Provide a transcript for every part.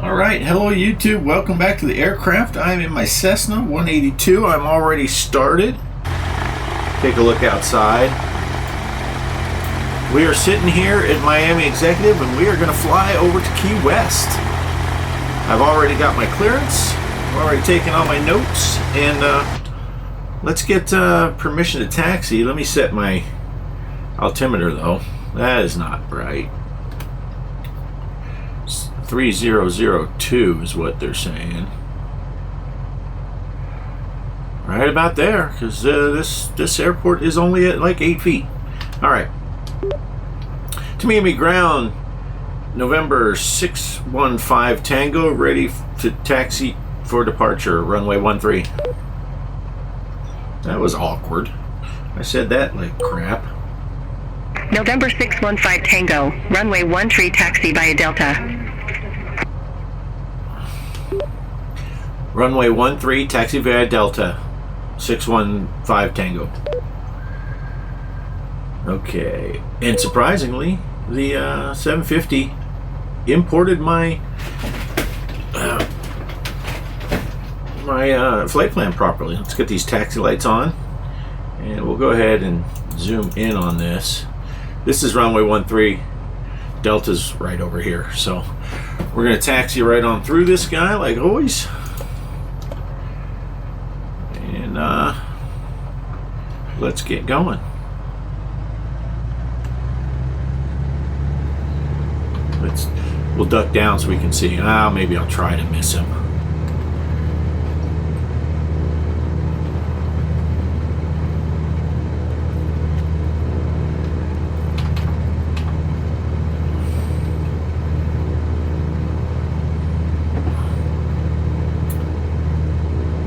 Alright, hello YouTube, welcome back to the aircraft. I'm in my Cessna 182. I'm already started. Take a look outside. We are sitting here at Miami Executive and we are going to fly over to Key West. I've already got my clearance. I've already taken all my notes and let's get permission to taxi. Let me set my altimeter though. That is not right. 3002 is what they're saying. Right about there, because this airport is only at like 8 feet. All right. To Miami ground, November 615 Tango, ready to taxi for departure, runway 13. That was awkward. I said that like crap. November 615 Tango, runway 13 taxi via Delta. Runway 13 taxi via Delta, 615 Tango. Okay, and surprisingly, the 750 imported my flight plan properly. Let's get these taxi lights on, and we'll go ahead and zoom in on this. This is runway 13. Delta's right over here, so we're gonna taxi right on through this guy like always. And let's get going. We'll duck down so we can see. Maybe I'll try to miss him.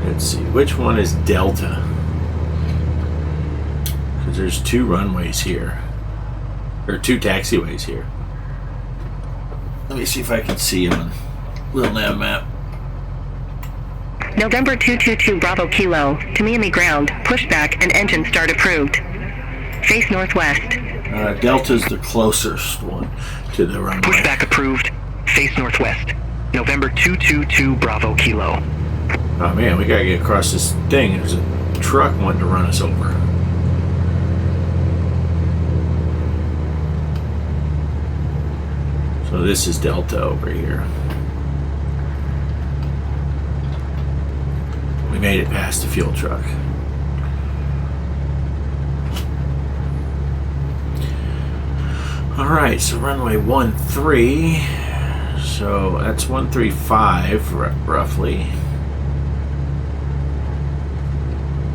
Let's see, which one is Delta? Because there's two runways here, or two taxiways here. Let me see if I can see him on little nav map. November 222 Bravo Kilo, to Miami ground, pushback and engine start approved. Face northwest. Delta's the closest one to the runway. Pushback approved. Face northwest. November 222 Bravo Kilo. Oh man, we gotta get across this thing. There's a truck wanting to run us over. So this is Delta over here. We made it past the fuel truck. Alright, so runway 13. So that's 135 roughly.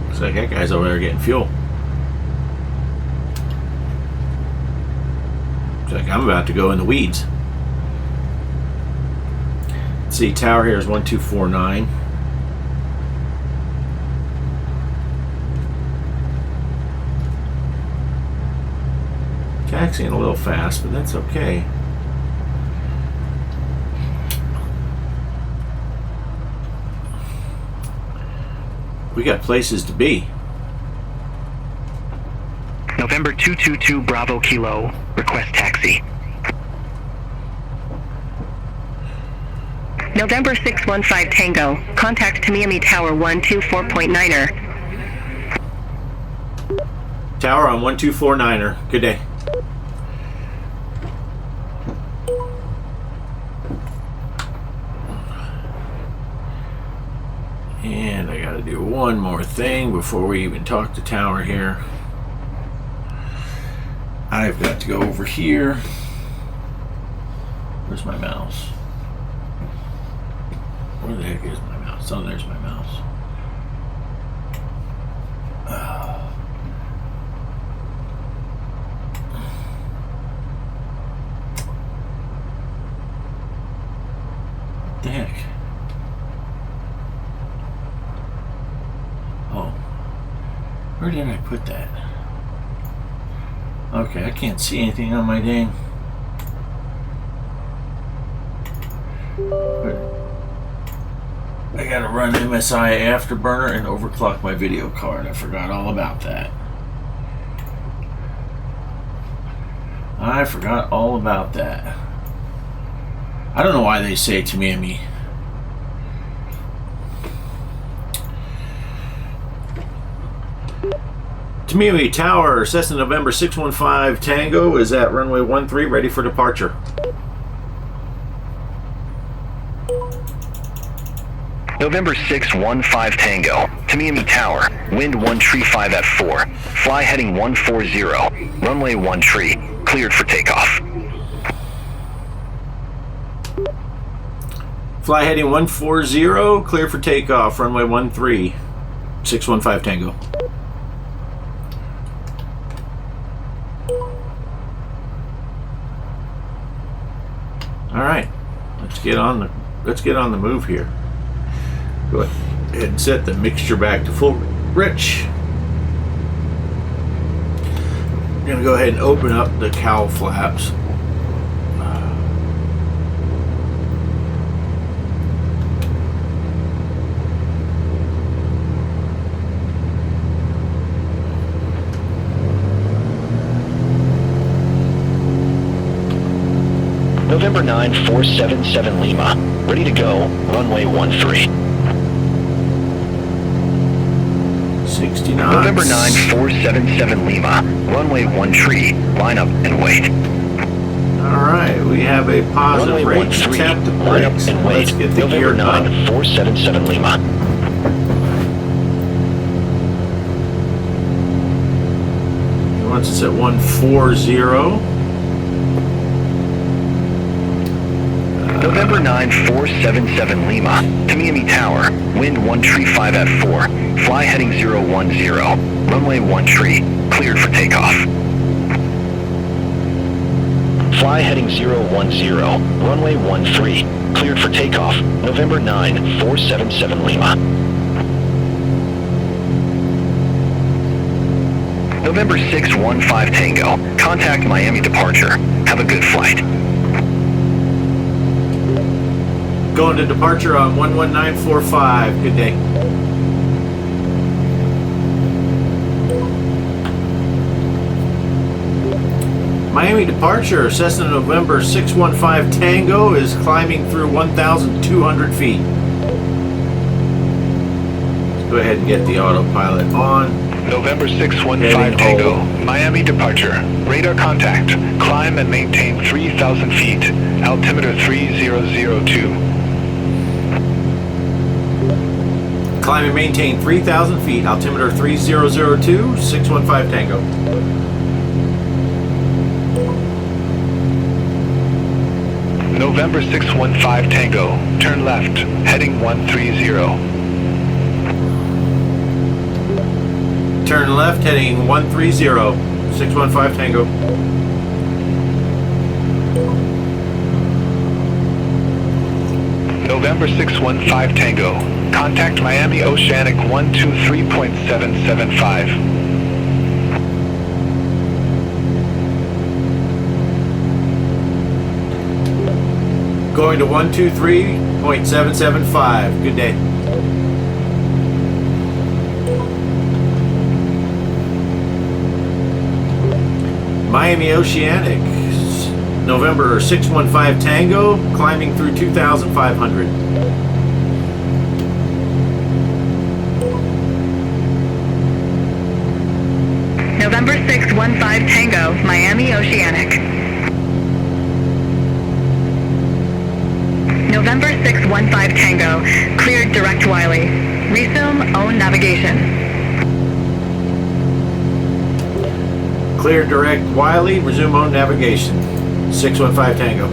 Looks like that guy's over there getting fuel. Looks like I'm about to go in the weeds. Let's see, tower here is 1249. Taxiing a little fast, but that's okay. We got places to be. November 222 Bravo Kilo, request taxi. November 615 Tango, contact to Miami Tower 124.9er. Tower on 1249er. Good day. And I gotta do one more thing before we even talk to tower here. I've got to go over here. Where's my mouse? Where the heck is my mouse? Oh, there's my mouse. What the heck? Oh. Where did I put that? Okay, I can't see anything on my dang. I gotta run MSI Afterburner and overclock my video card. I forgot all about that. I forgot all about that. I I don't know why they say Tamiami. Tamiami Tower, Cessna November 615 Tango is at runway 13, ready for departure. November 615 Tango, Tamiami Tower, wind 135 at 4, fly heading 140, runway 13, cleared for takeoff. Fly heading 140, clear for takeoff, runway 13, 615 Tango. All right, let's get on the move here. Go ahead and set the mixture back to full rich. I'm gonna go ahead and open up the cowl flaps. November 9477 Lima, ready to go, runway 13. 69. November 9477 Lima, runway 13, line up and wait. All right, we have a positive Runway rate. 13, Tap the line up brakes. and wait. Let's get the November gear done. 9477 Lima. Once it's at 140. November 9477 Lima, Tamiami Tower, wind 135 at 4, fly heading 010, runway 13, cleared for takeoff. Fly heading 010, runway 13, cleared for takeoff, November 9477 Lima. November 615 Tango, contact Miami departure, have a good flight. Going to departure on 11945. Good day. Miami departure, Cessna November 615 Tango is climbing through 1,200 feet. Let's go ahead and get the autopilot on. November 615 Tango, Miami departure, radar contact, climb and maintain 3,000 feet, altimeter 3002. Climb and maintain 3,000 feet, altimeter 3002, 615 Tango. November 615 Tango, turn left, heading 130. Turn left, heading 130, 615 Tango. November 615 Tango, contact Miami Oceanic 123.775. Going to 123.775. Good day. Miami Oceanic, November 615 Tango, climbing through 2,500. November 615 Tango, Miami Oceanic. November 615 Tango, cleared direct Wiley. Resume own navigation. Clear direct Wiley, resume on navigation. 615 Tango.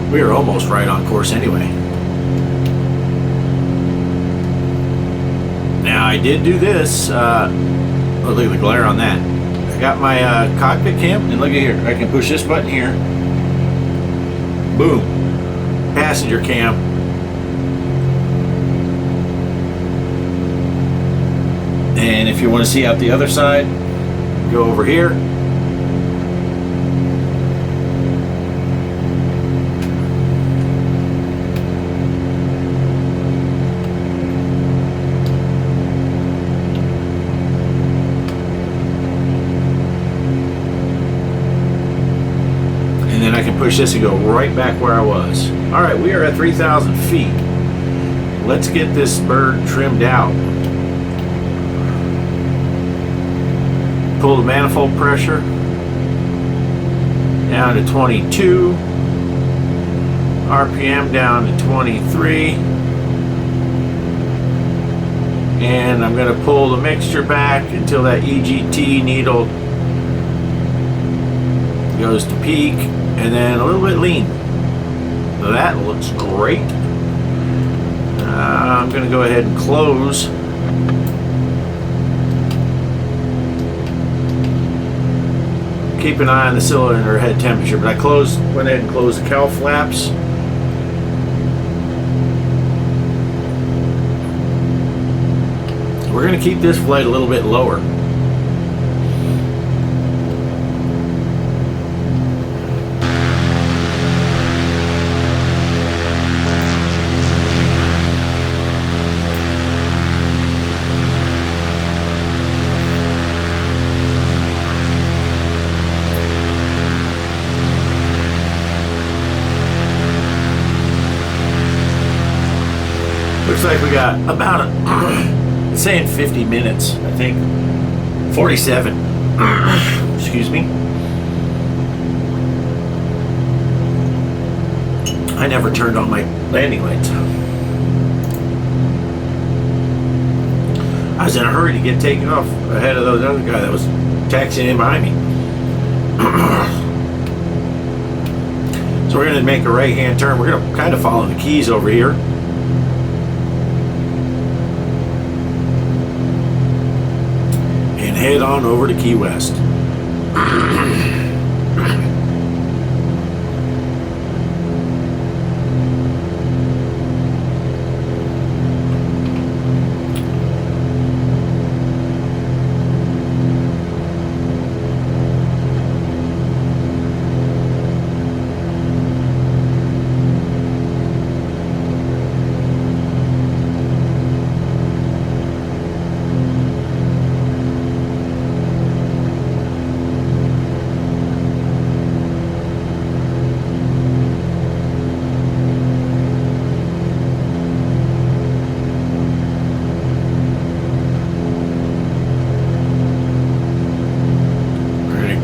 We are almost right on course anyway. Now I did do this, oh, look at the glare on that. I got my cockpit cam, and look at here, I can push this button here. Boom. Passenger cam. And if you want to see out the other side, go over here. I can push this and go right back where I was. All right, we are at 3,000 feet. Let's get this bird trimmed out. Pull the manifold pressure down to 22. RPM down to 23. And I'm going to pull the mixture back until that EGT needle goes to peak, and then a little bit lean. That looks great. I'm going to go ahead and close. Keep an eye on the cylinder head temperature, but I went ahead and closed the cowl flaps. We're going to keep this flight a little bit lower. Looks like we got about it's saying 50 minutes, I think. 47. Excuse me. I never turned on my landing lights. I was in a hurry to get taken off ahead of those other guy that was taxiing in behind me. So we're going to make a right-hand turn. We're going to kind of follow the keys over here. Head on over to Key West.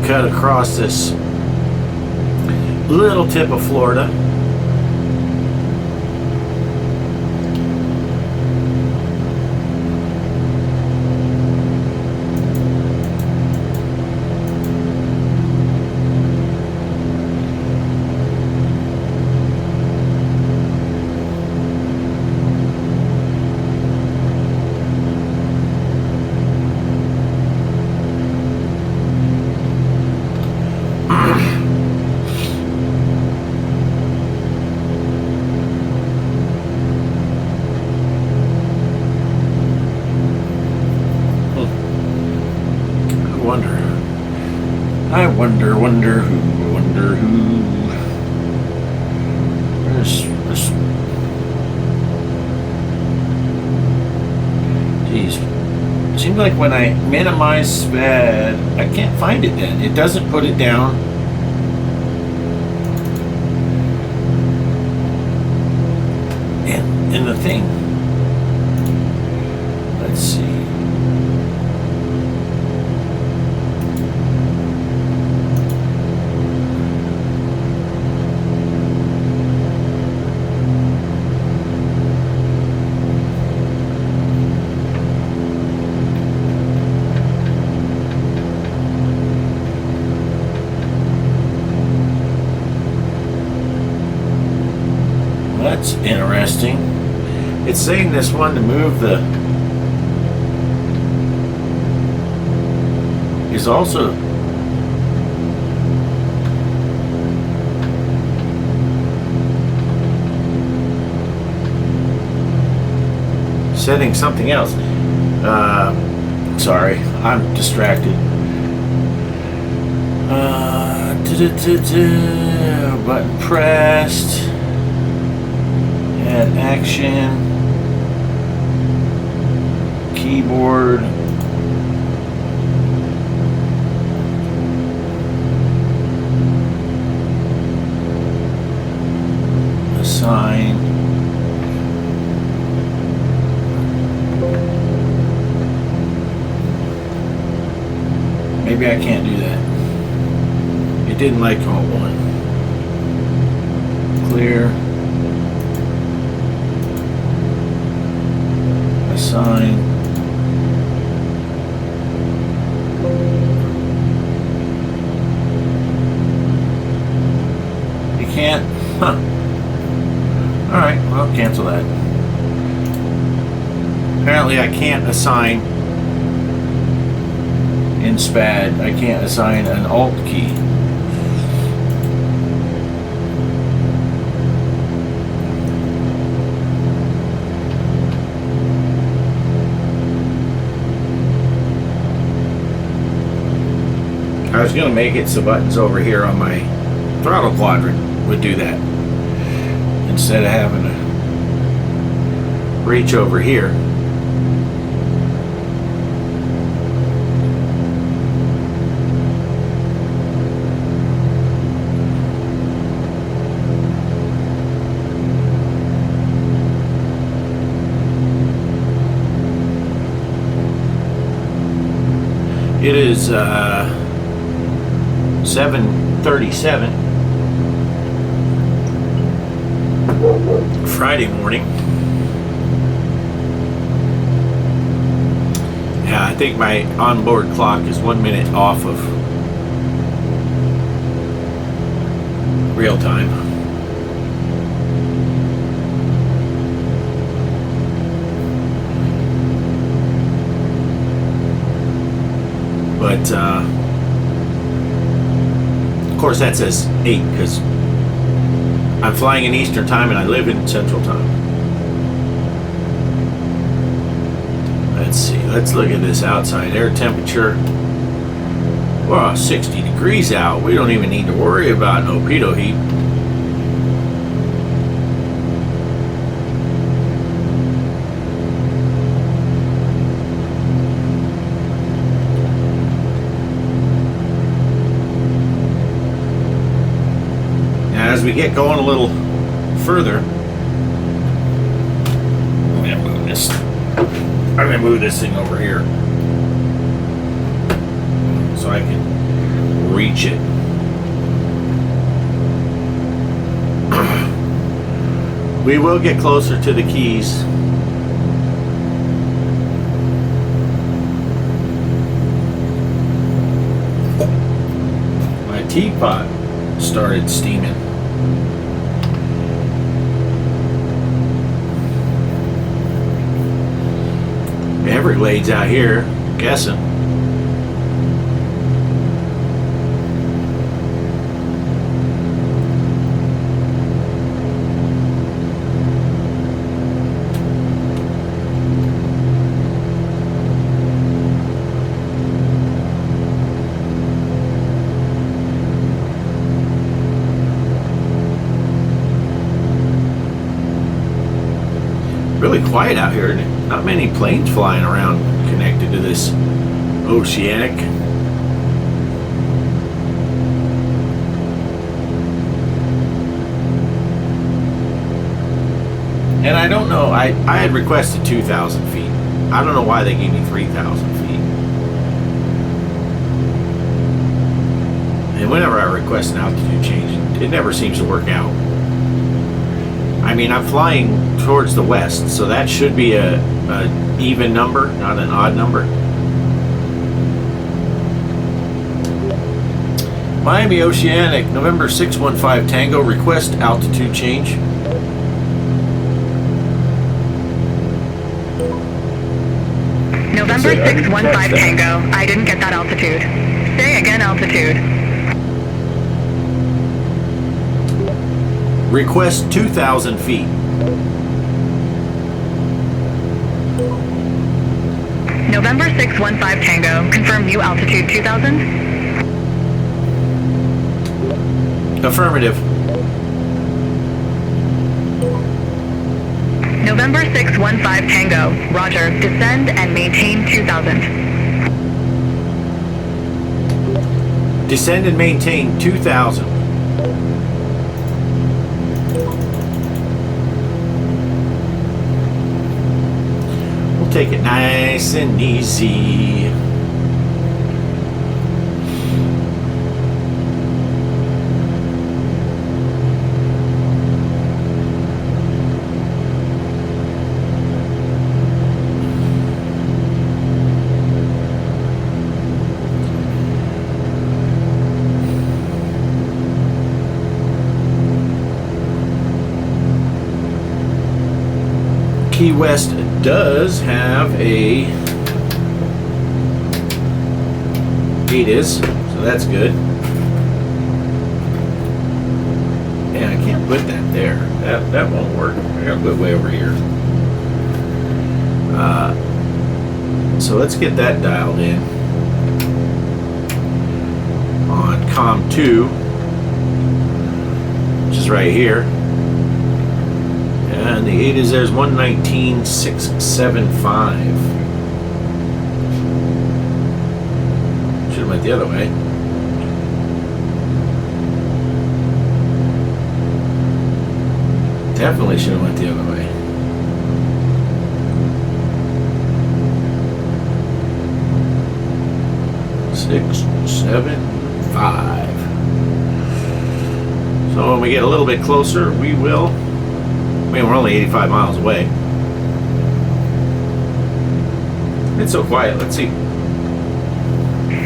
Cut across this little tip of Florida. Wonder who. Geez. Seems like when I minimize sped, I can't find it then. It doesn't put it down. In the thing. Let's see. That's interesting. It's saying this one to move the is also setting something else. Sorry, I'm distracted. Button pressed. Add action. Keyboard. assign. Maybe I can't do that. It didn't like all one. Clear. Assign. You can't? Huh. Alright, well, cancel that. Apparently I can't assign in SPAD, I can't assign an Alt key. I was going to make it so buttons over here on my throttle quadrant would do that instead of having to reach over here. It is 7:37 Friday morning. Yeah, I think my onboard clock is 1 minute off of real time. But of course that says 8 because I'm flying in Eastern time and I live in Central time. Let's see, let's look at this outside air temperature. Well, 60 degrees out. We don't even need to worry about no pitot heat. As we get going a little further, I'm gonna move this thing over here so I can reach it. We will get closer to the keys. My teapot started steaming. Everglades out here, guessing. Really quiet out here. Not many planes flying around connected to this oceanic. And I don't know, I had requested 2,000 feet. I don't know why they gave me 3,000 feet. And whenever I request an altitude change, it never seems to work out. I mean, I'm flying towards the west, so that should be a even number, not an odd number. Miami Oceanic, November 615 Tango, request altitude change. November 615 Tango, I didn't get that altitude. Say again altitude. Request 2,000 feet. November 615 Tango, confirm new altitude 2,000. Affirmative. November 615 Tango, roger, descend and maintain 2,000. Descend and maintain 2,000. take it nice and easy. Key West does have a 8 so that's good. Yeah, I can't put that there. That won't work. I gotta put it way over here. So let's get that dialed in on COM 2, which is right here. And the 8 is there's 119,675. Should have went the other way. Definitely should have went the other way. Six, 7, 5. So when we get a little bit closer, we will. I mean, we're only 85 miles away. It's so quiet. Let's see.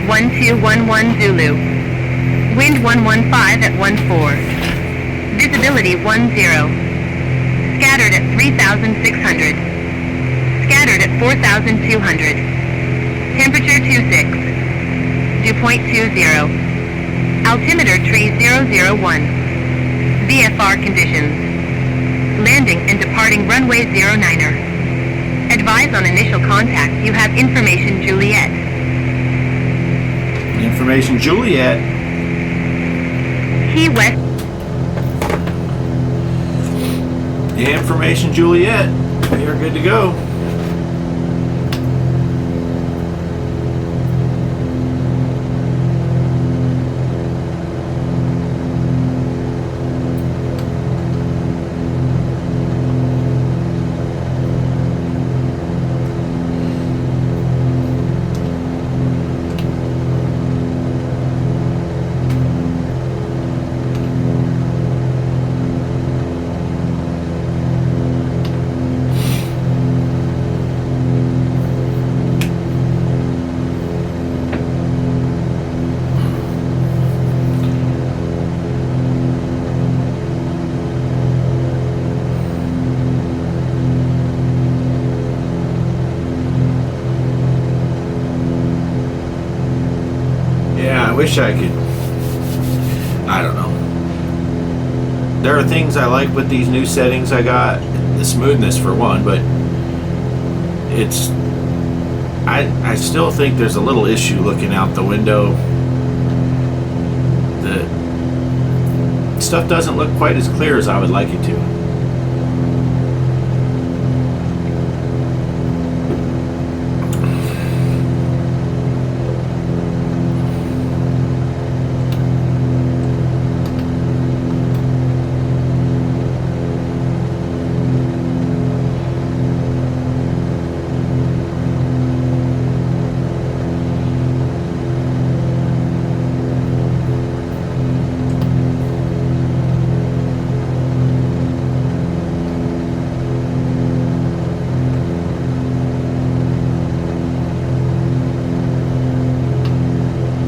1211 Zulu. Wind 115 at 14. Visibility 10. Scattered at 3,600. Scattered at 4,200. Temperature 26. Dew point 20. Altimeter tree 001. VFR conditions. Landing and departing runway 09er. Advise on initial contact. You have information Juliet. Information Juliet. Key West. Information Juliet. You're good to go. I wish I could, I don't know. There are things I like with these new settings I got. The smoothness for one, but it's, I still think there's a little issue looking out the window. The stuff doesn't look quite as clear as I would like it to.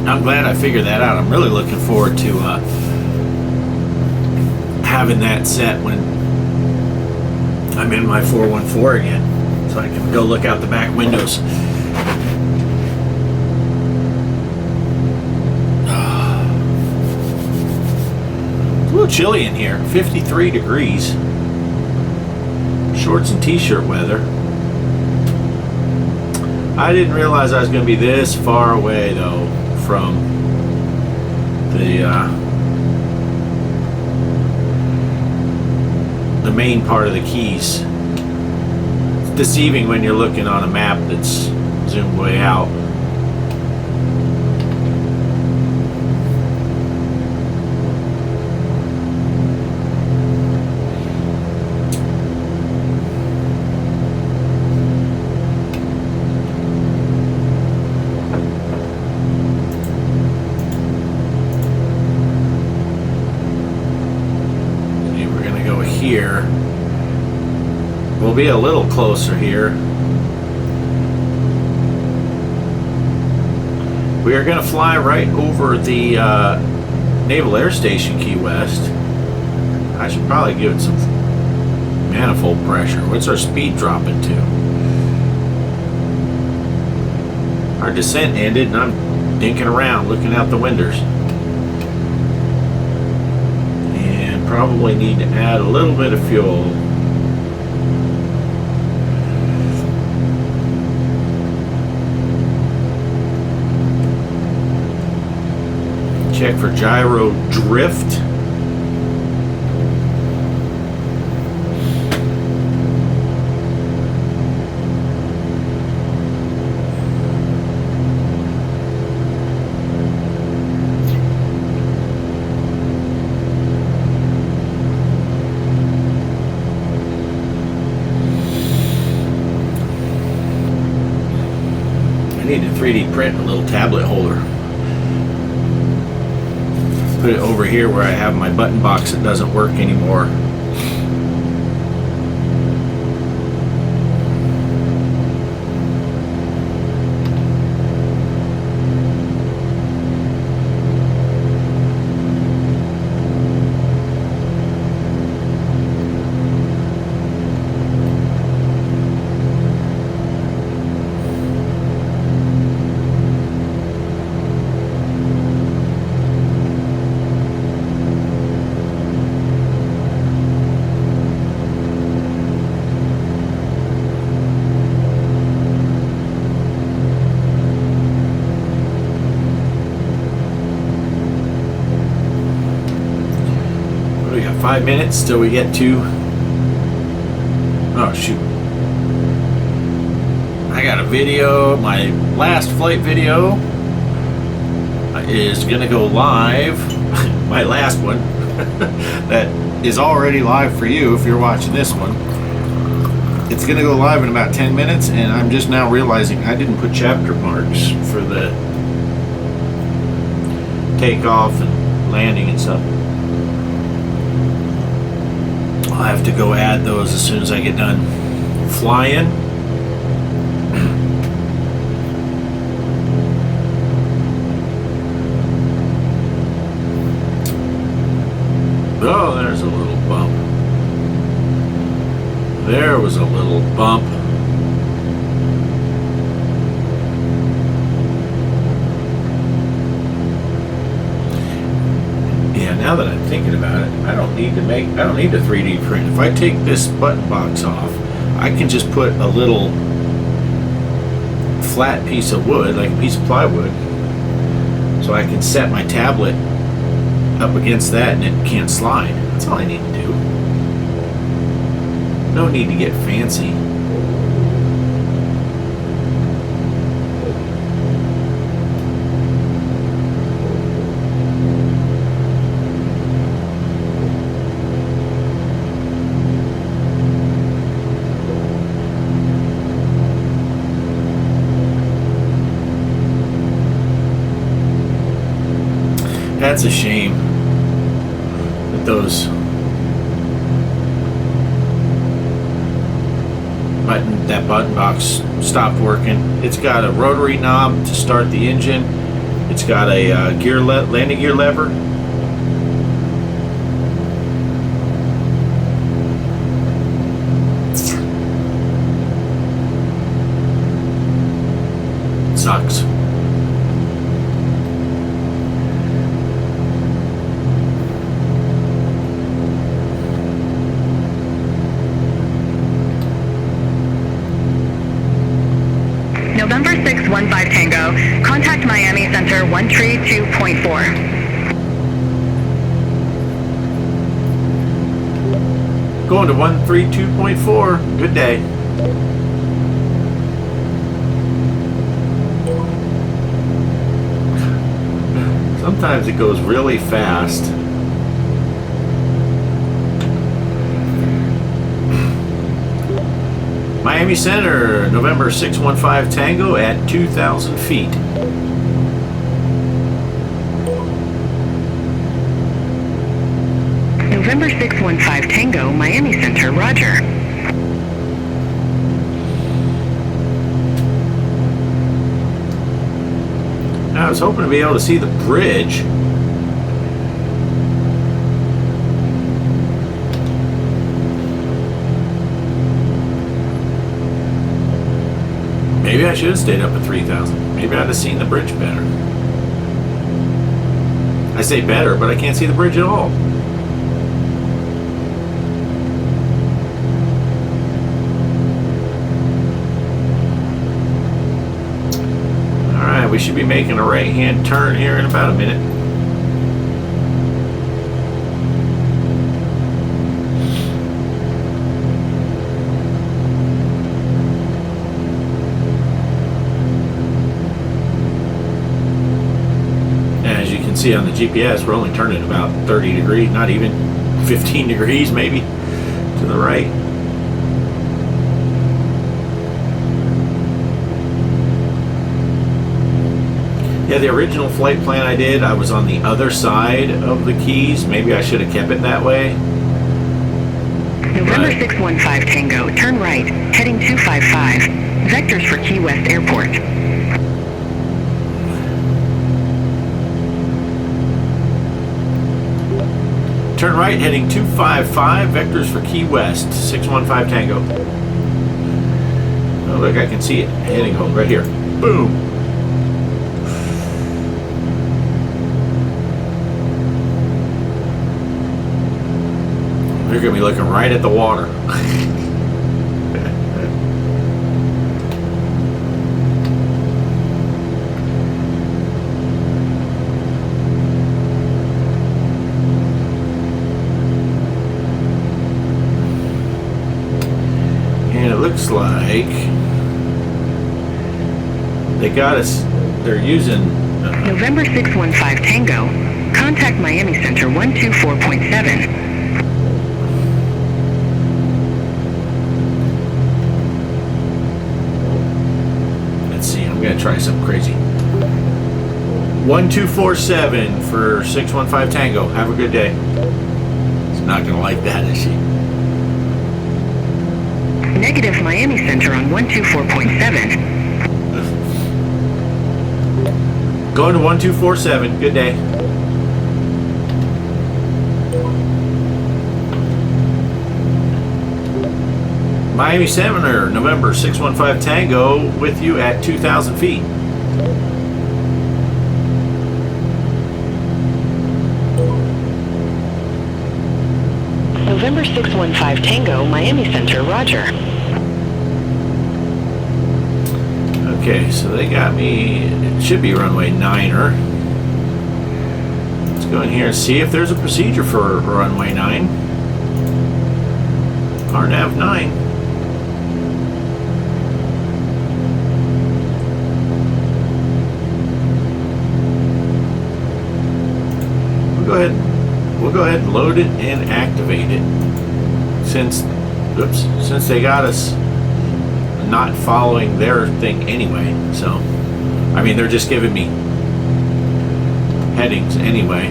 I'm glad I figured that out. I'm really looking forward to having that set when I'm in my 414 again, so I can go look out the back windows. It's a little chilly in here, 53 degrees. Shorts and t-shirt weather. I didn't realize I was going to be this far away though from the main part of the Keys. It's deceiving when you're looking on a map that's zoomed way out. here. We'll be a little closer here. We are going to fly right over the Naval Air Station, Key West. I should probably give it some manifold pressure. What's our speed dropping to? Our descent ended and I'm dinking around looking out the windows. And probably need to add a little bit of fuel. Check for gyro drift. I need to 3D print a little tablet holder. Put it over here where I have my button box that doesn't work anymore. We got 5 minutes till we get to, oh shoot, I got a video. My last flight video is gonna go live. My last one that is already live for you if you're watching this one. It's gonna go live in about 10 minutes, and I'm just now realizing I didn't put chapter marks for the takeoff and landing and stuff. I'll have to go add those as soon as I get done flying. Oh, there's a little bump. There was a little bump. Now that I'm thinking about it, I don't need to 3D print. If I take this button box off, I can just put a little flat piece of wood, like a piece of plywood, so I can set my tablet up against that and it can't slide. That's all I need to do. No need to get fancy. That's a shame that that button box stopped working. It's got a rotary knob to start the engine. It's got a landing gear lever. Sucks. November 615 Tango, contact Miami Center 132.4. Going to 132.4. Good day. Sometimes it goes really fast. Miami Center, November 615 Tango at 2,000 feet. November 615 Tango, Miami Center, roger. I was hoping to be able to see the bridge. Maybe I should have stayed up at 3,000. Maybe I'd have seen the bridge better. I say better, but I can't see the bridge at all. Alright, we should be making a right-hand turn here in about a minute. See on the GPS, we're only turning about 30 degrees, not even 15 degrees maybe to the right. Yeah, the original flight plan I did, I was on the other side of the Keys. Maybe I should have kept it that way. November 615 Tango, turn right, heading 255. Vectors for Key West Airport. Turn right, heading 255, vectors for Key West, 615 Tango. Oh, look, I can see it heading home right here. Boom. You're going to be looking right at the water. Looks like they got us. They're using November 615 Tango. Contact Miami Center 124.7. Let's see. I'm gonna try something crazy. 1247 for 615 Tango. Have a good day. It's not gonna like that, is she? Negative Miami Center on 124.7. Going to 1247. Good day. Miami Center, November 615 Tango, with you at 2,000 feet. November 615 Tango, Miami Center, roger. Okay, so they got me, it should be runway 9er. Let's go in here and see if there's a procedure for runway 9. RNAV 9. We'll go ahead and load it and activate it. Since they got us not following their thing anyway. So, I mean, they're just giving me headings anyway.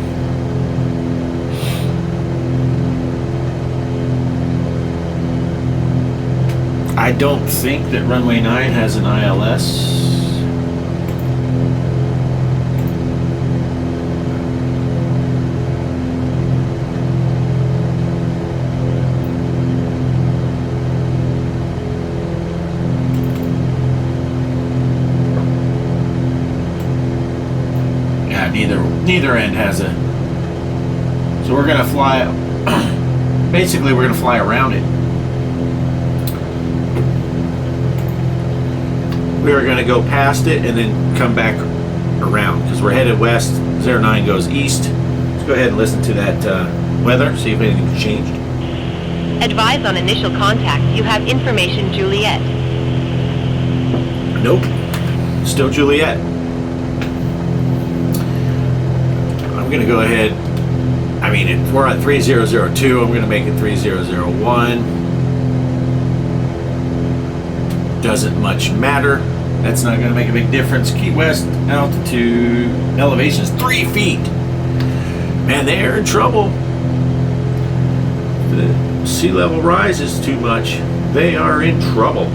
I don't think that runway 9 has an ILS. Neither end has a. So we're gonna fly. Basically, we're gonna fly around it. We are gonna go past it and then come back around because we're headed west. 09 goes east. Let's go ahead and listen to that weather. See if anything's changed. Advise on initial contact. You have information, Juliet. Nope. Still Juliet. I'm going to go ahead. I mean, if we're on 3002, I'm going to make it 3001. Doesn't much matter. That's not going to make a big difference. Key West elevation is 3 feet. Man, they're in trouble. the sea level rises too much, they are in trouble.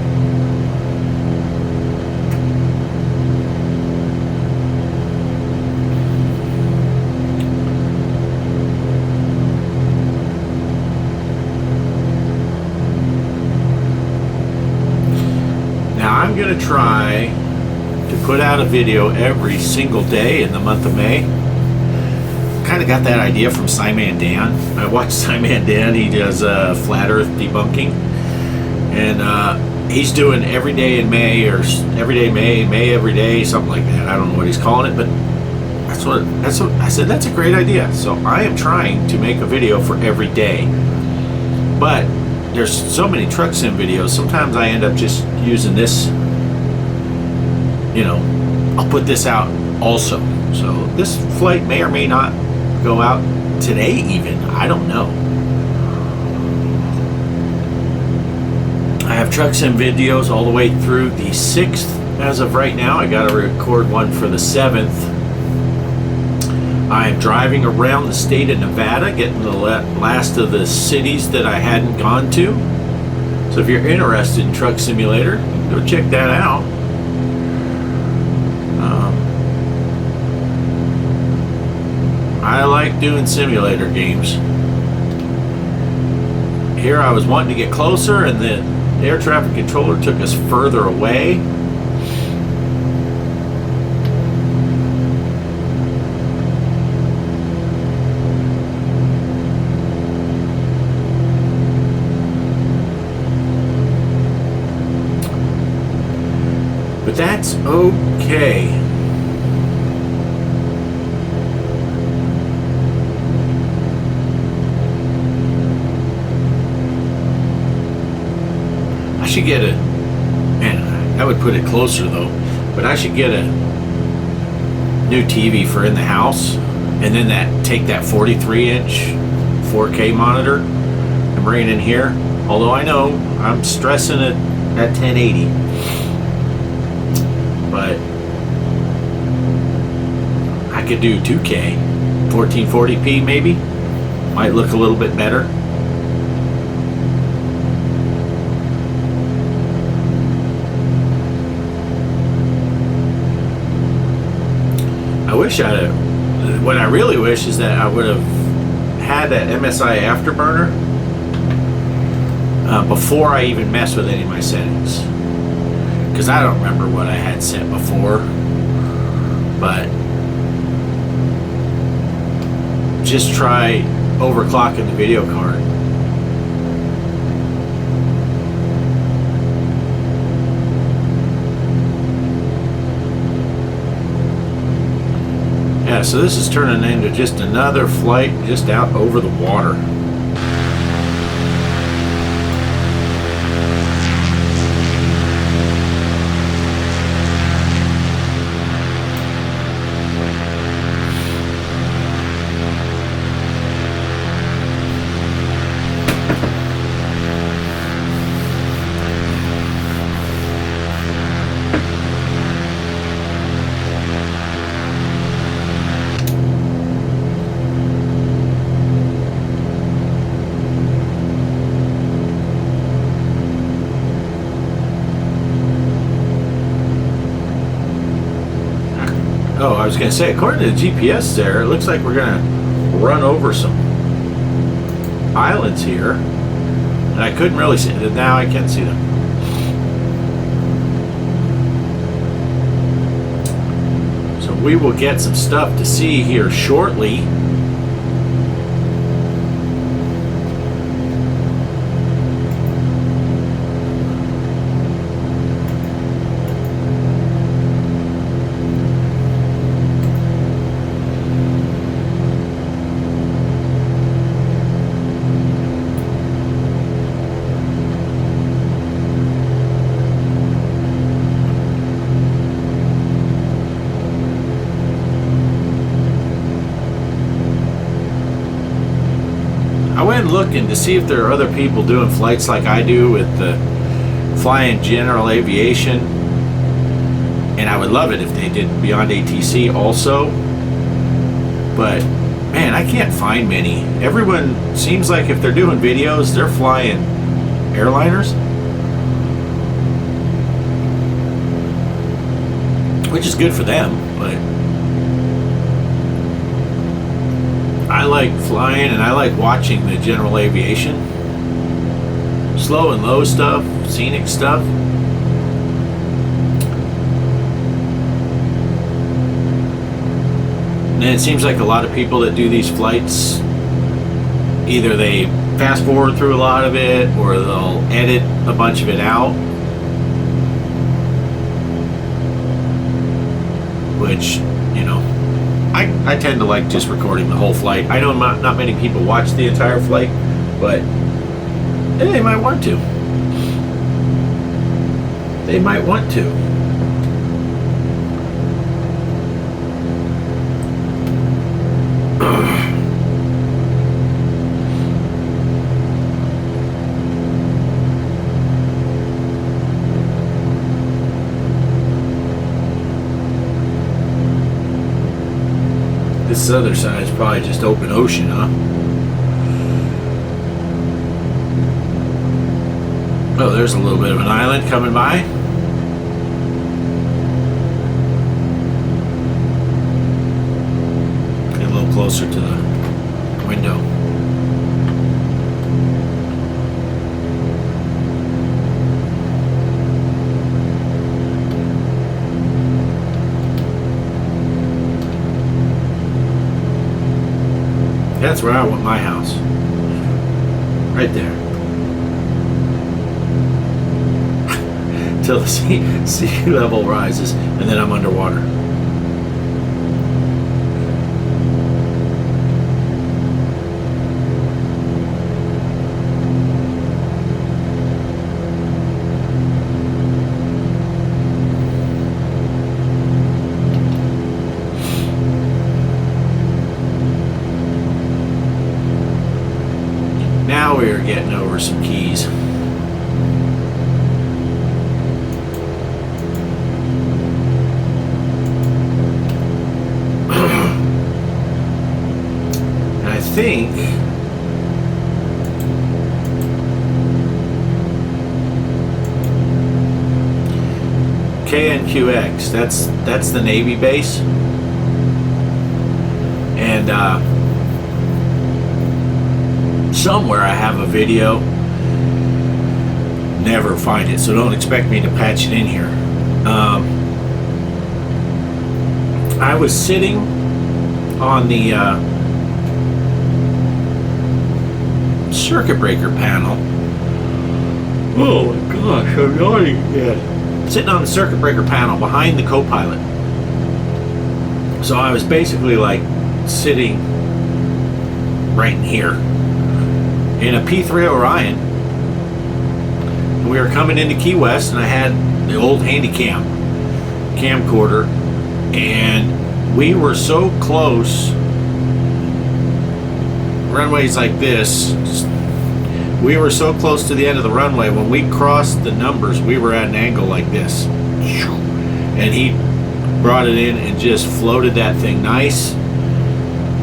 Now I'm going to try to put out a video every single day in the month of May. Kind of got that idea from Simon Dan. I watch Simon Dan. He does flat earth debunking, and he's doing every day in May, or every day May every day, something like that. I don't know what he's calling it, but that's what I said. That's a great idea. So I am trying to make a video for every day, but there's so many truck sim videos. Sometimes I end up just using this. You know, I'll put this out also. So this flight may or may not go out today even. I don't know. I have truck sim videos all the way through the 6th as of right now. I got to record one for the 7th. I'm driving around the state of Nevada, getting the last of the cities that I hadn't gone to. So if you're interested in Truck Simulator, go check that out. I like doing simulator games. Here I was wanting to get closer, and the air traffic controller took us further away. But that's okay. I should get man, I would put it closer though, but I should get a new TV for in the house, and then take that 43-inch 4K monitor and bring it in here. Although I know I'm stressing it at 1080, but I could do 2K, 1440p maybe. Might look a little bit better. I wish what I really wish is that I would have had that MSI Afterburner before I even mess with any of my settings, because I don't remember what I had set before. But just try overclocking the video card. Yeah, so this is turning into just another flight just out over the water. Oh, I was going to say, according to the GPS there, it looks like we're going to run over some islands here. And I couldn't really see them. Now I can see them. So we will get some stuff to see here shortly. Looking to see if there are other people doing flights like I do with the flying general aviation, and I would love it if they did beyond ATC also, but Man, I can't find many. Everyone seems like if they're doing videos, they're flying airliners. Which is good for them, but I like flying and I like watching the general aviation. Slow and low stuff, scenic stuff. And it seems like a lot of people that do these flights, either they fast forward through a lot of it or they'll edit a bunch of it out. Which, you know, I tend to like just recording the whole flight. I know not many people watch the entire flight, but they might want to. They might want to. This other side is probably just open ocean, huh? Oh, there's a little bit of an island coming by. Get a little closer to the window. That's where I want my house. Right there. Till the sea level rises, and then I'm underwater. Now we are getting over some keys. And I think KNQX, that's the Navy base. And somewhere I have a video. Never find it, so don't expect me to patch it in here. I was sitting on the circuit breaker panel. Oh my gosh, I'm yawning again. Sitting on the circuit breaker panel behind the co-pilot. So I was basically like sitting right in here in a P3 Orion. And we were coming into Key West, and I had the old Handycam camcorder, and we were so close. Runways like this, we were so close to the end of the runway. When we crossed the numbers, we were at an angle like this, and he brought it in and just floated that thing nice,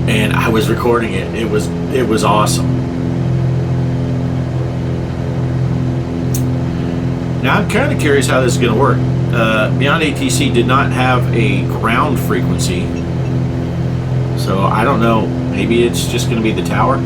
and I was recording it. It was awesome. Now I'm kind of curious how this is going to work. Beyond ATC did not have a ground frequency, so I don't know. Maybe it's just going to be the tower.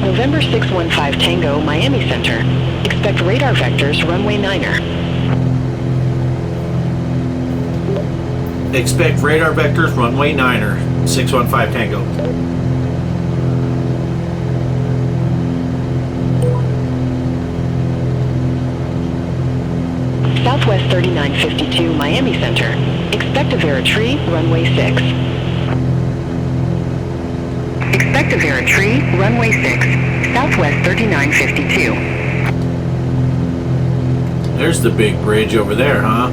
November 615 Tango, Miami Center. Expect radar vectors, runway 9er. Expect radar vectors, runway 9er, 615 Tango. Southwest 3952 Miami Center. Expect a Veritree, runway 6. Expect a Veritree, runway 6, Southwest 3952. There's the big bridge over there, huh?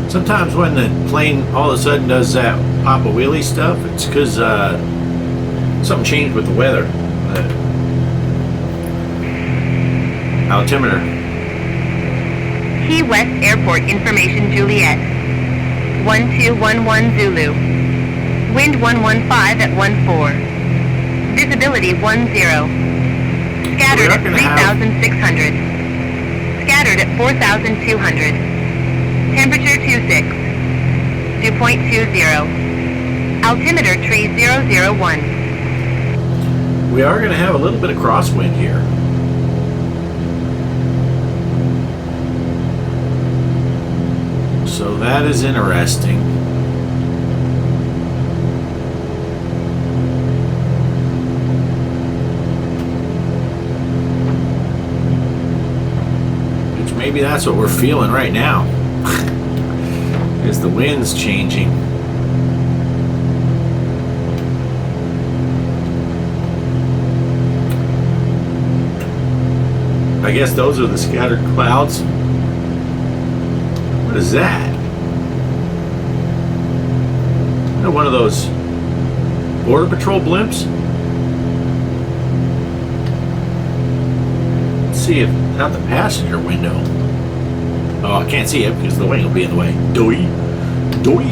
Sometimes when the plane all of a sudden does that pop a wheelie stuff, it's because something changed with the weather. Altimeter. Key West Airport information Juliet. 1211 Zulu. Wind 115 at 14. Visibility 10. Scattered at 3,600. Scattered at 4,200. Temperature 26. Dew point 20. Altimeter tree 001. We are going to have a little bit of crosswind here. So that is interesting. Which maybe that's what we're feeling right now. Is the wind's changing. I guess those are the scattered clouds. What is that? One of those Border Patrol blimps? Let's see if out the passenger window. Oh, I can't see it because the wing will be in the way. Doy. Doy.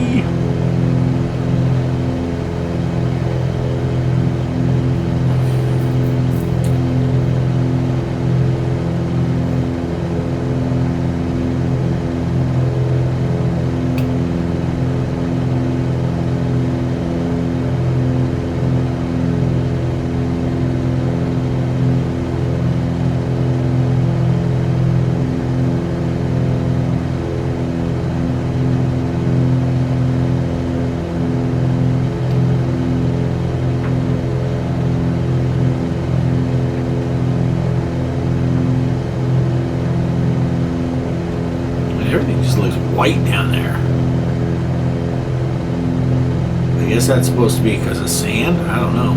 Everything just looks white down there. I guess that's supposed to be because of sand? I don't know.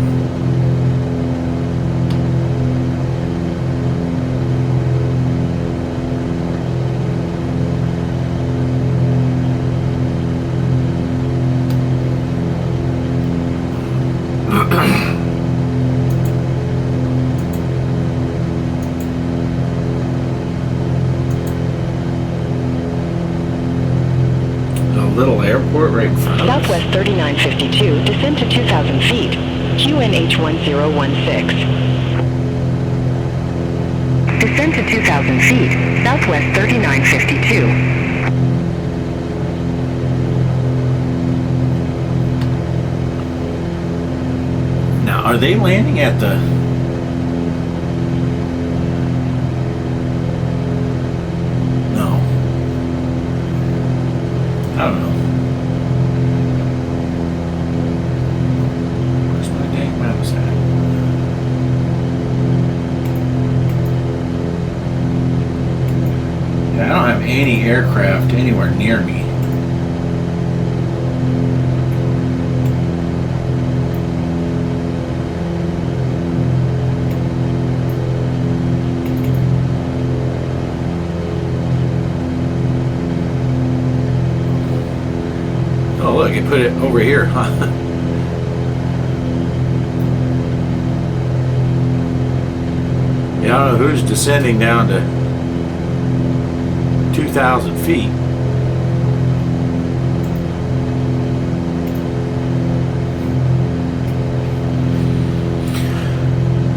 Little airport right in front of us. Southwest 3952, descend to 2,000 feet. QNH 1016. Descend to 2,000 feet, Southwest 3952. Now, are they landing at the... No. I don't know. Where's my dang mouse at? Yeah, I don't have any aircraft anywhere near me. Oh, look, it put it over here, huh? Yeah, I don't know who's descending down to 2,000 feet.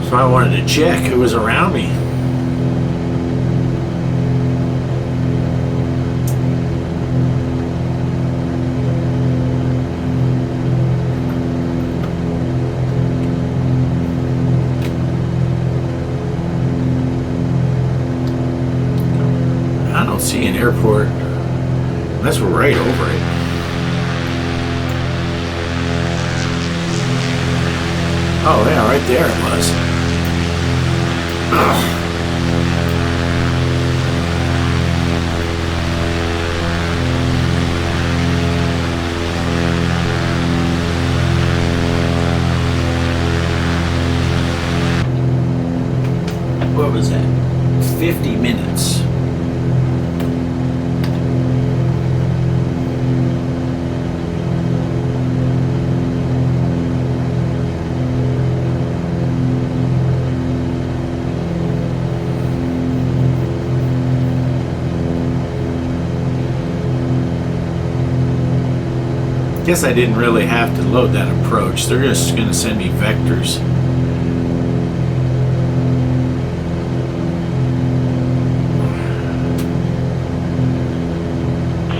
So I wanted to check who was around me. I don't see an airport unless we're right over it. Oh yeah, right there it was. Ugh. What was that? 50 minutes. Guess I didn't really have to load that approach. They're just going to send me vectors.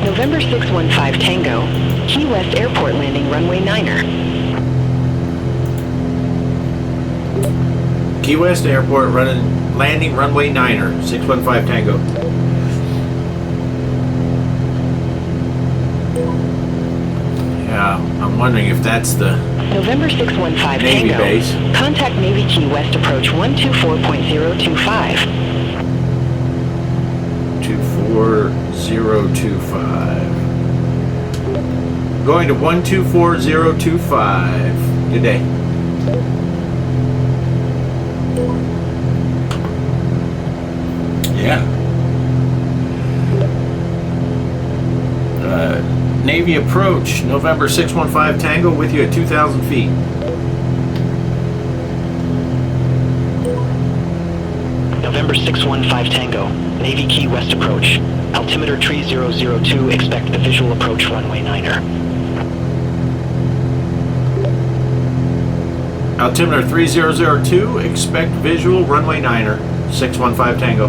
November 615 Tango, Key West Airport landing runway 9er. Key West Airport landing runway 9er, 615 Tango. Yeah, I'm wondering if that's the November 615 Navy Tango, base. contact Navy Key West approach 124.025. 24025. Going to 124025. Good day. Yeah. Navy approach, November 615 Tango with you at 2,000 feet. November 615 Tango, Navy Key West approach. Altimeter 3002, expect the visual approach runway 9er. Altimeter 3002, expect visual runway 9er, 615 Tango.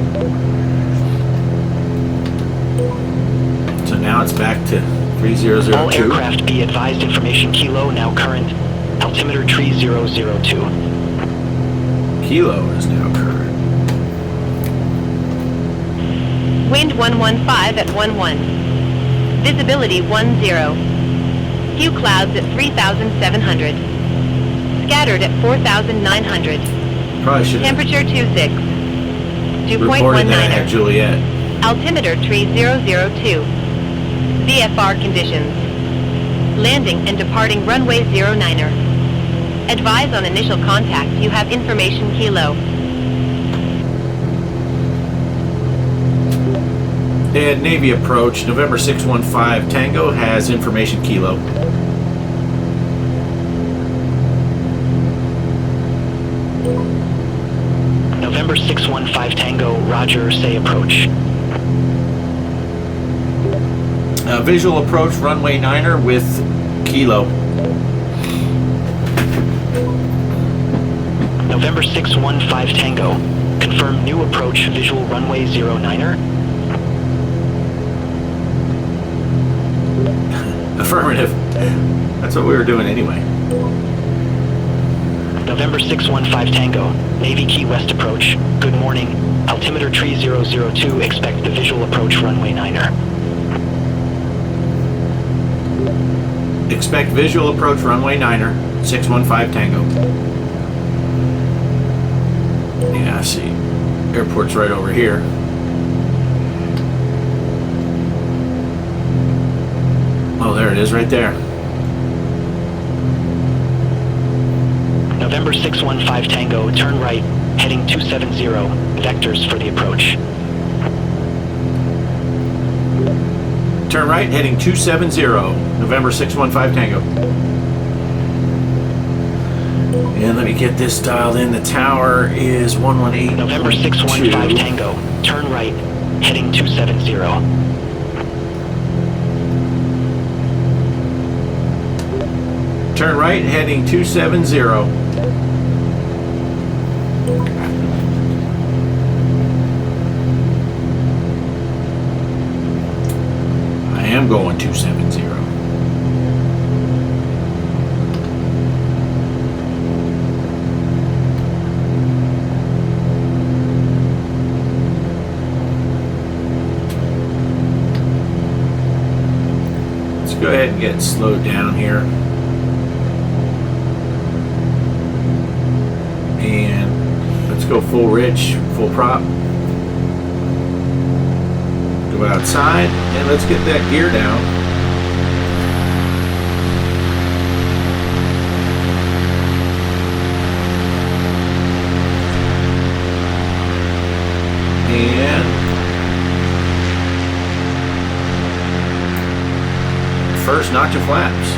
So now it's back to 3002. All aircraft be advised, information Kilo now current. Altimeter 3002. Kilo is now current. Wind 115 at 11. Visibility 10. Few clouds at 3,700. Scattered at 4,900. Probably should have Temperature 26. reported that I had 2.19er. Juliet. Altimeter 3002. VFR conditions. Landing and departing runway 09er. Advise on initial contact. You have information Kilo. And Navy approach, November 615 Tango has information Kilo. November 615 Tango, Roger, say approach. Visual approach, runway 9er with Kilo. November 615 Tango, confirm new approach, visual runway 09er. Affirmative. That's what we were doing anyway. November 615 Tango, Navy Key West approach. Good morning. Altimeter 3002, expect the visual approach runway 9er. Expect visual approach runway 9er, 615 Tango. Yeah, I see. Airport's right over here. Oh, there it is right there. November 615 Tango, turn right, heading 270, vectors for the approach. Turn right, heading 270, November 615 Tango. And let me get this dialed in. The tower is 118. November 615 Tango, turn right, heading 270. Turn right, heading 270. I am going 270. Let's go ahead and get slowed down here. And let's go full rich, full prop. Go outside and let's get that gear down. And first notch of flaps.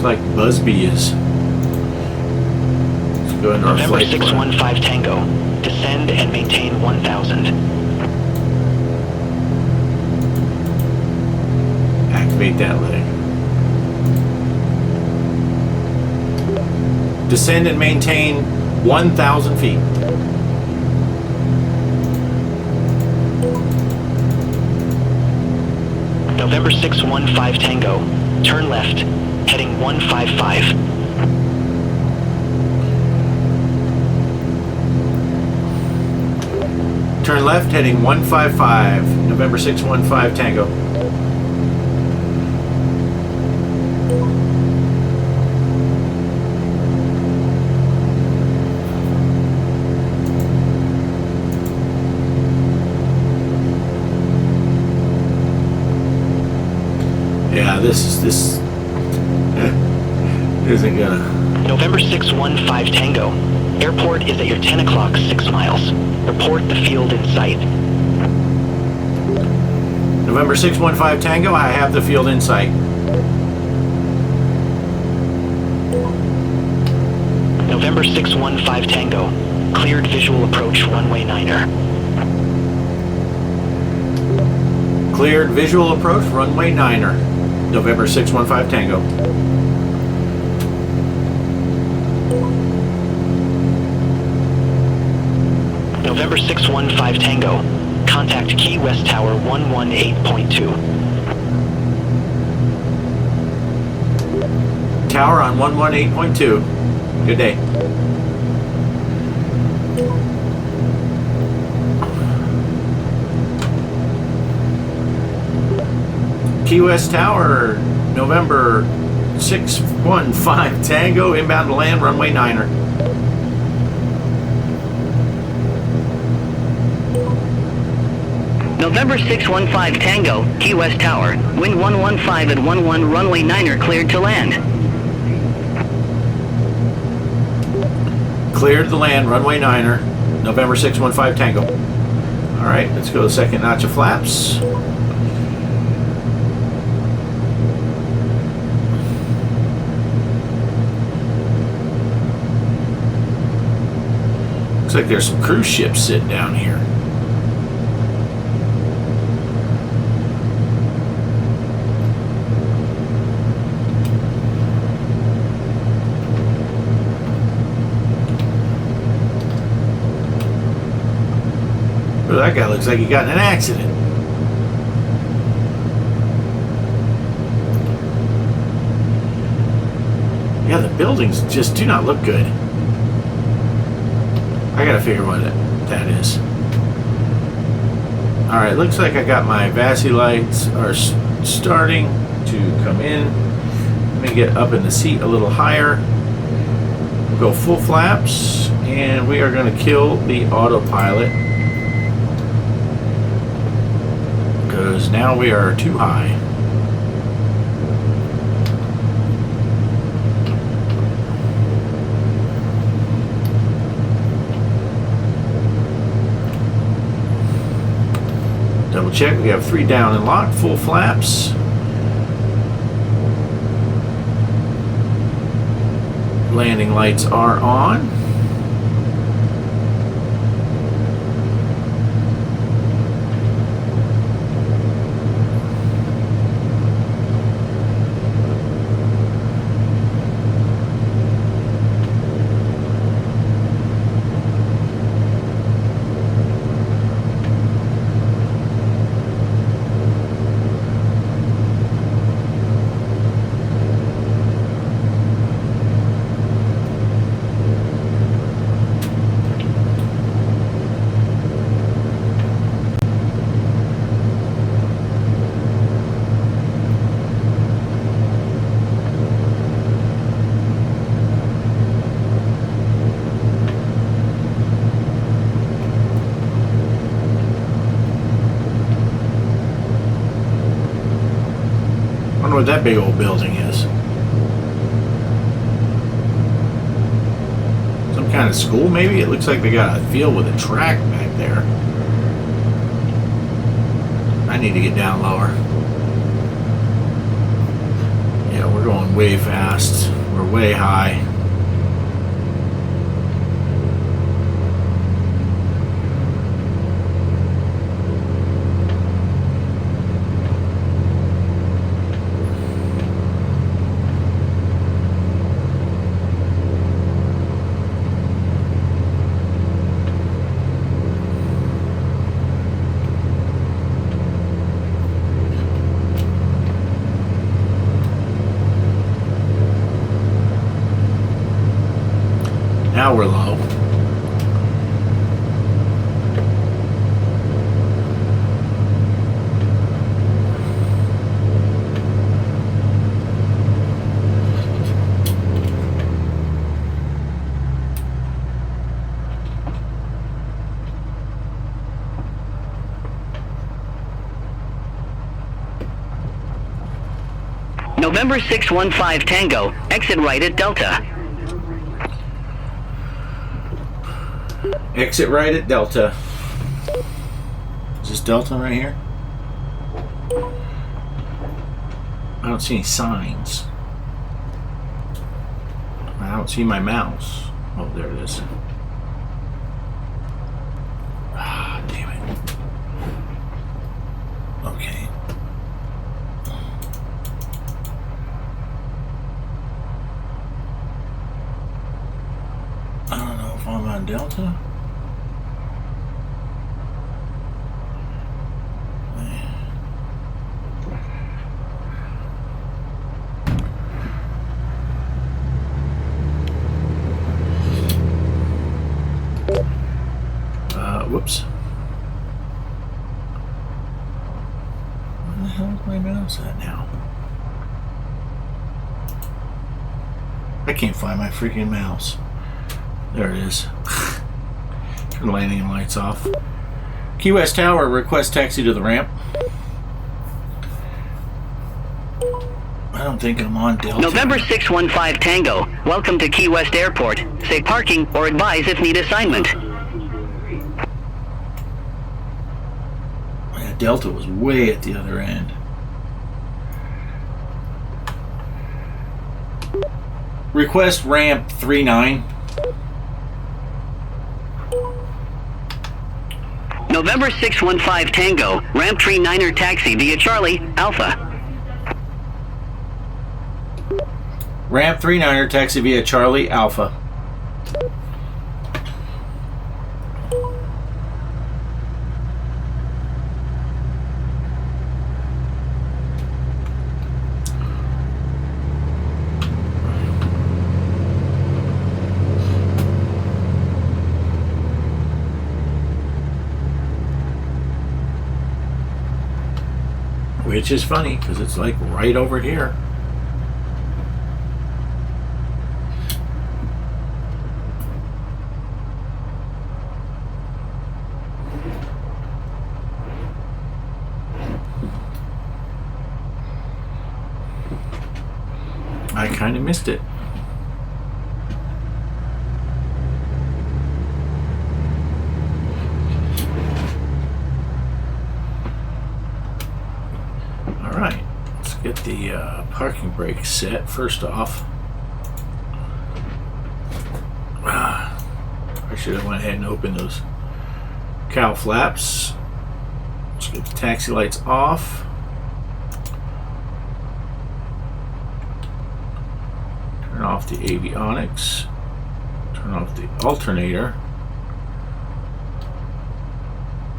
Looks like Busby is. Let's go into our November flight plan. 615 Tango. Descend and maintain 1000. Activate that leg. Descend and maintain 1,000 feet. November 615 Tango. Turn left, heading 155. Turn left, heading 155. November 615 Tango. Yeah, this isn't gonna. November 615 Tango. Airport is at your 10 o'clock 6 miles. Report the field in sight. November 615 Tango, I have the field in sight. November 615 Tango. Cleared visual approach runway 9er. Cleared visual approach, runway 9er. November 615 Tango. November 615 Tango. Contact Key West Tower 118.2. Tower on 118.2. Good day. Key West Tower, November 615 Tango, inbound to land, runway 9er. November 615 Tango, Key West Tower, wind 115 at 11, runway 9er cleared to land. Cleared to land, runway 9er, November 615 Tango. All right, let's go to second notch of flaps. Looks like there's some cruise ships sitting down here. Well, that guy looks like he got in an accident. Yeah, the buildings just do not look good. I gotta figure what that is. Alright, looks like I got my VASI lights are starting to come in. Let me get up in the seat a little higher. We'll go full flaps, and we are going to kill the autopilot. Because now we are too high. Double check, we have 3 down and locked, full flaps. Landing lights are on. I wonder what that big old building is. Some kind of school, maybe? It looks like they got a field with a track back there. I need to get down lower. Yeah, we're going way fast. We're way high. Now we're low. November 615 Tango, exit right at Delta. Exit right at Delta. Is this Delta right here? I don't see any signs. I don't see my mouse. Oh, there it is. Ah, damn it. Okay. I don't know if I'm on Delta. Whoops. Where the hell is my mouse at now? I can't find my freaking mouse. There it is. Turn the landing lights off. Key West Tower, request taxi to the ramp. I don't think I'm on Delta. November 615 Tango, welcome to Key West Airport. Say parking or advise if need assignment. Yeah, Delta was way at the other end. Request ramp 39. November 615 Tango, ramp 39er taxi via Charlie, Alpha. Ramp 39er taxi via Charlie, Alpha. Which is funny because it's like right over here. I kind of missed it. Alright, let's get the parking brake set first off. I should have went ahead and opened those cowl flaps. Let's get the taxi lights off. Turn off the avionics. Turn off the alternator.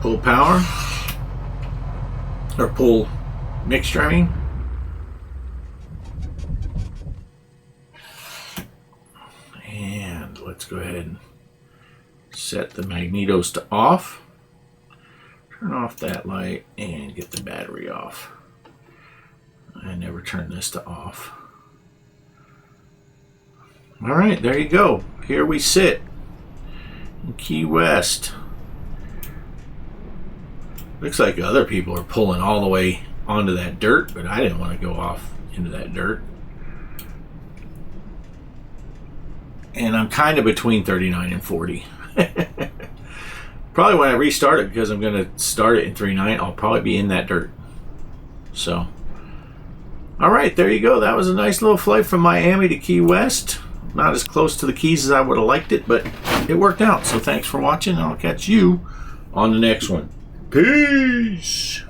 Pull power. Or pull mixture, I mean. And let's go ahead and set the magnetos to off. Turn off that light and get the battery off. I never turn this to off. All right, there you go. Here we sit in Key West. Looks like other people are pulling all the way onto that dirt, but I didn't want to go off into that dirt. And I'm kind of between 39 and 40. Probably when I restart it, because I'm going to start it in 39, I'll probably be in that dirt. So All right, there you go. That was a nice little flight from Miami to Key West. Not as close to the Keys as I would have liked it, but it worked out. So thanks for watching, and I'll catch you on the next one. Peace!